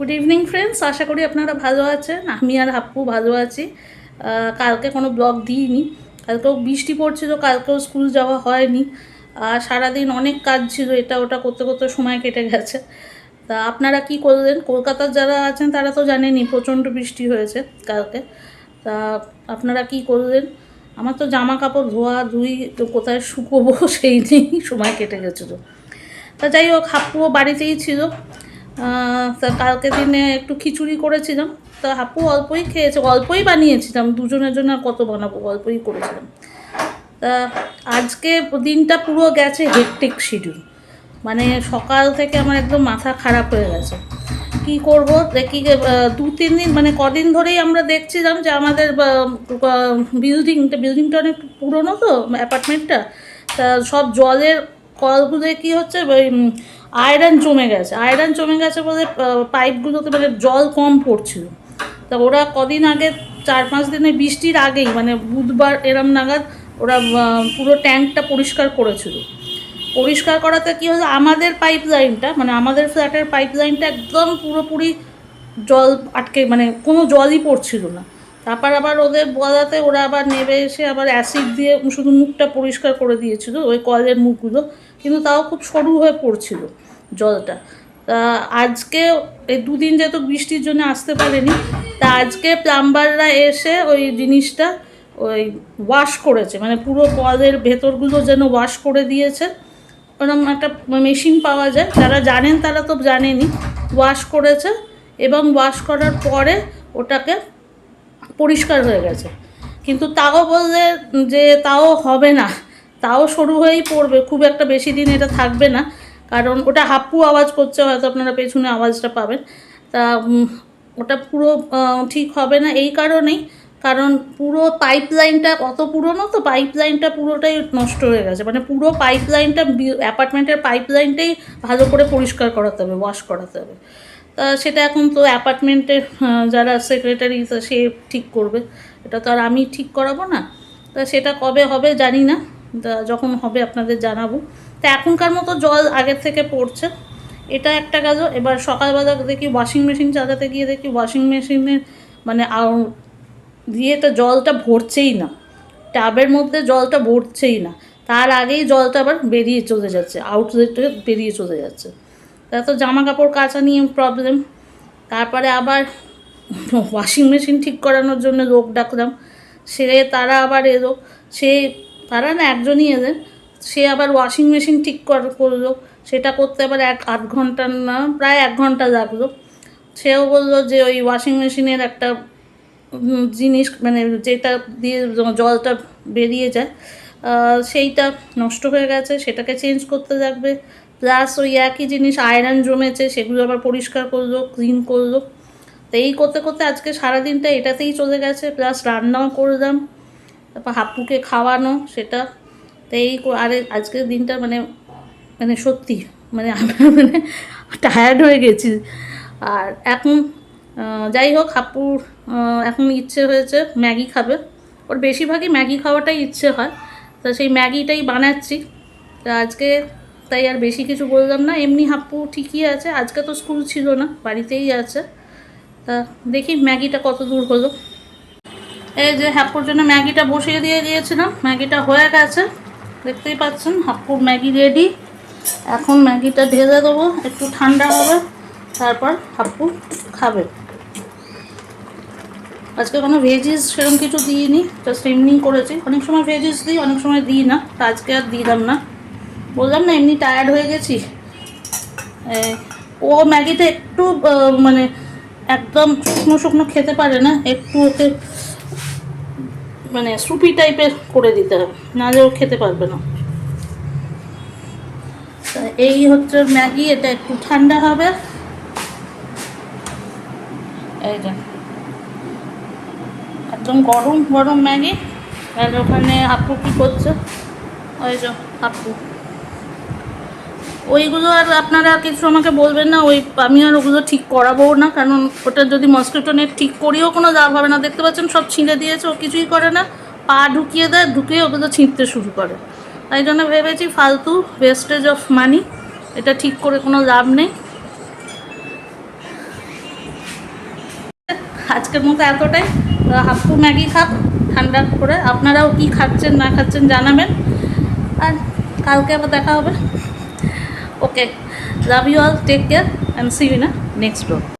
Good evening friends, আশা করি আপনারা ভালো আছেন। আমি আর হাপ্পু ভালো আছি। কালকে কোনো ব্লগ দিইনি, কালকেও বৃষ্টি পড়ছিল, কালকেও স্কুল যাওয়া হয়নি। আর সারাদিন অনেক কাজ ছিল, এটা ওটা করতে করতে সময় কেটে গেছে। তা আপনারা কি করলেন? কলকাতার যারা আছেন তারা তো জানেনই প্রচণ্ড বৃষ্টি হয়েছে কালকে। তা আপনারা কি করলেন? আমার তো জামা কাপড় ধোয়া ধুই তো কোথায় শুকোবো সেই নিয়েই সময় কেটে গেছিলো। তা যাই হোক, হাপ্পুও বাড়িতেই ছিল। তা কালকে দিনে একটু খিচুড়ি করেছিলাম, তা হাপ্পু অল্পই খেয়েছে, অল্পই বানিয়েছিলাম, দুজনের জন্য কত বানাবো, অল্পই করেছিলাম। তা আজকে দিনটা পুরো গেছে হেকটিক শিডিউল, মানে সকাল থেকে আমার একদম মাথা খারাপ হয়ে গেছে। কি করব দেখি, 2-3 দিন মানে কদিন ধরেই আমরা দেখছিলাম যে আমাদের বিল্ডিংটা অনেক পুরনো, তো অ্যাপার্টমেন্টটা, তা সব জলের কলগুলো কি হচ্ছে, ওই আয়রন জমে গেছে বলে পাইপগুলোতে মানে জল কম পড়ছিল। তা ওরা কদিন আগে 4-5 দিনে বৃষ্টির আগেই মানে বুধবার এরম নাগাদ ওরা পুরো ট্যাঙ্কটা পরিষ্কার করেছিল। পরিষ্কার করাতে কী হলো, আমাদের পাইপ লাইনটা মানে আমাদের ফ্ল্যাটের পাইপ লাইনটা একদম পুরোপুরি জল আটকে, মানে কোনো জলই পড়ছিল না। তারপর আবার ওদের বলাতে ওরা আবার নেমে এসে আবার অ্যাসিড দিয়ে শুধু মুখটা পরিষ্কার করে দিয়েছিল, ওই কলের মুখগুলো, কিন্তু তাও খুব সরু হয়ে পড়ছিল জলটা। তা আজকে এই 2 দিন যেহেতু বৃষ্টির জন্য আসতে পারেনি, তা আজকে প্লাম্বাররা এসে ওই জিনিসটা ওই ওয়াশ করেছে, মানে পুরো কলের ভেতরগুলো যেন ওয়াশ করে দিয়েছে। ওরকম একটা মেশিন পাওয়া যায়, যারা জানেন তারা তো জানেনই, ওয়াশ করেছে এবং ওয়াশ করার পরে ওটাকে পরিষ্কার হয়ে গেছে। কিন্তু তাও বললে যে তাও হবে না, তাও সরু হয়েই পড়বে, খুব একটা বেশি দিন এটা থাকবে না, কারণ ওটা হাপ্পু আওয়াজ করছে, হয়তো আপনারা পেছনে আওয়াজটা পাবেন। তা ওটা পুরো ঠিক হবে না এই কারণেই, কারণ পুরো পাইপ লাইনটা অত পুরনো, তো পাইপ লাইনটা পুরোটাই নষ্ট হয়ে গেছে, মানে পুরো পাইপ লাইনটা অ্যাপার্টমেন্টের পাইপ লাইনটাই ভালো করে পরিষ্কার করাতে হবে, ওয়াশ করাতে হবে। তা সেটা এখন তো অ্যাপার্টমেন্টের যারা সেক্রেটারি সে ঠিক করবে, এটা তো আর আমি ঠিক করাবো না। তা সেটা কবে হবে জানি না, তা যখন হবে আপনাদের জানাবো। তা এখনকার মতো জল আগের থেকে পড়ছে, এটা একটা গেল। এবার সকালবেলা দেখি ওয়াশিং মেশিন চালাতে গিয়ে দেখি ওয়াশিং মেশিনের মানে দিয়েটা জলটা ভরছেই না, টাবের মধ্যে জলটা ভরছেই না, তার আগেই জলটা আবার বেরিয়ে চলে যাচ্ছে, আউটলেটে বেরিয়ে চলে যাচ্ছে। তা তো জামা কাপড় কাচা নিয়ে প্রবলেম। তারপরে আবার ওয়াশিং মেশিন ঠিক করানোর জন্য লোক ডাকলাম, তারা আবার এলো, তারা না একজনই এলেন, সে আবার ওয়াশিং মেশিন ঠিক করলো, সেটা করতে আবার 8 ঘন্টা না প্রায় 1 ঘন্টা লাগলো। সেও বললো যে ওই ওয়াশিং মেশিনের একটা জিনিস মানে যেটা দিয়ে জলটা বেরিয়ে যায় সেইটা নষ্ট হয়ে গেছে, সেটাকে চেঞ্জ করতে লাগবে। প্লাস ওই একই জিনিস আয়রন জমেছে, সেগুলো আবার পরিষ্কার করলো, ক্লিন করলো। তো এই করতে করতে আজকে সারাদিনটা এটাতেই চলে গেছে, প্লাস রান্নাও করলাম, তারপর হাপ্পুকে খাওয়ানো সেটা। তো এই আজকের দিনটা মানে মানে সত্যি মানে আমি মানে টায়ার্ড হয়ে গেছি। আর এখন যাই হোক, হাপ্পুর এখন ইচ্ছে হয়েছে ম্যাগি খাবে, ওর বেশিরভাগই ম্যাগি খাওয়াটাই ইচ্ছে হয়, তা সেই ম্যাগিটাই বানাচ্ছি। তা আজকে তাই আর বেশি কিছু বললাম না, এমনি হাপ্পু ঠিকই আছে, আজকে তো স্কুল ছিল না, বাড়িতেই আছে। তা দেখি ম্যাগিটা কত দূর হলো। এই যে হাপ্পুর জন্য ম্যাগিটা বসিয়ে দিয়ে দিয়েছিলাম, ম্যাগিটা হয়ে গেছে, দেখতেই পাচ্ছেন হাপ্পুর ম্যাগি রেডি। এখন ম্যাগিটা ঢেলে দেবো, একটু ঠান্ডা হবে, তারপর হাপ্পু খাবে। আজকে কোনো ভেজিস সেরকম কিছু দিইনি, জাস্ট এমনি করেছি, অনেক সময় ভেজিস দিই অনেক সময় দিই না, আজকে আর দিলাম না, বললাম না এমনি টায়ার্ড হয়ে গেছি। ও ম্যাগিটা একটু মানে একদম শুকনো শুকনো খেতে পারে না, একটু ওকে মানে সুপি টাইপের করে দিতে হবে, নাহলে ও খেতে পারবে না। এই হচ্ছে ম্যাগি, এটা একটু ঠান্ডা হবে। এই যে একদম গরম গরম ম্যাগি। আর ওখানে হাপ্পু কী করছে, ওই যে হাপ্পু, ওইগুলো আর আপনারা কিছু আমাকে বলবেন না, ওই আমি আর ওগুলো ঠিক করাবো না, কারণ ওটা যদি মসকিটো নেট ঠিক করিও কোনো লাভ হবে না। দেখতে পাচ্ছেন সব ছিঁড়ে দিয়েছে, ও কিছুই করে না, পা ঢুকিয়ে দেয়, ঢুকিয়ে ওগুলো ছিঁড়তে শুরু করে। তাই জন্য ভেবেছি ফালতু ওয়েস্টেজ অফ মানি, এটা ঠিক করে কোনো লাভ নেই। আজকের মতো এতটাই। হাপ্পু ম্যাগি খাক ঠান্ডা করে, আপনারাও কি খাচ্ছেন না খাচ্ছেন জানাবেন, আর কালকে আবার দেখা হবে। Okay, love you all, take care and see you in a next blog.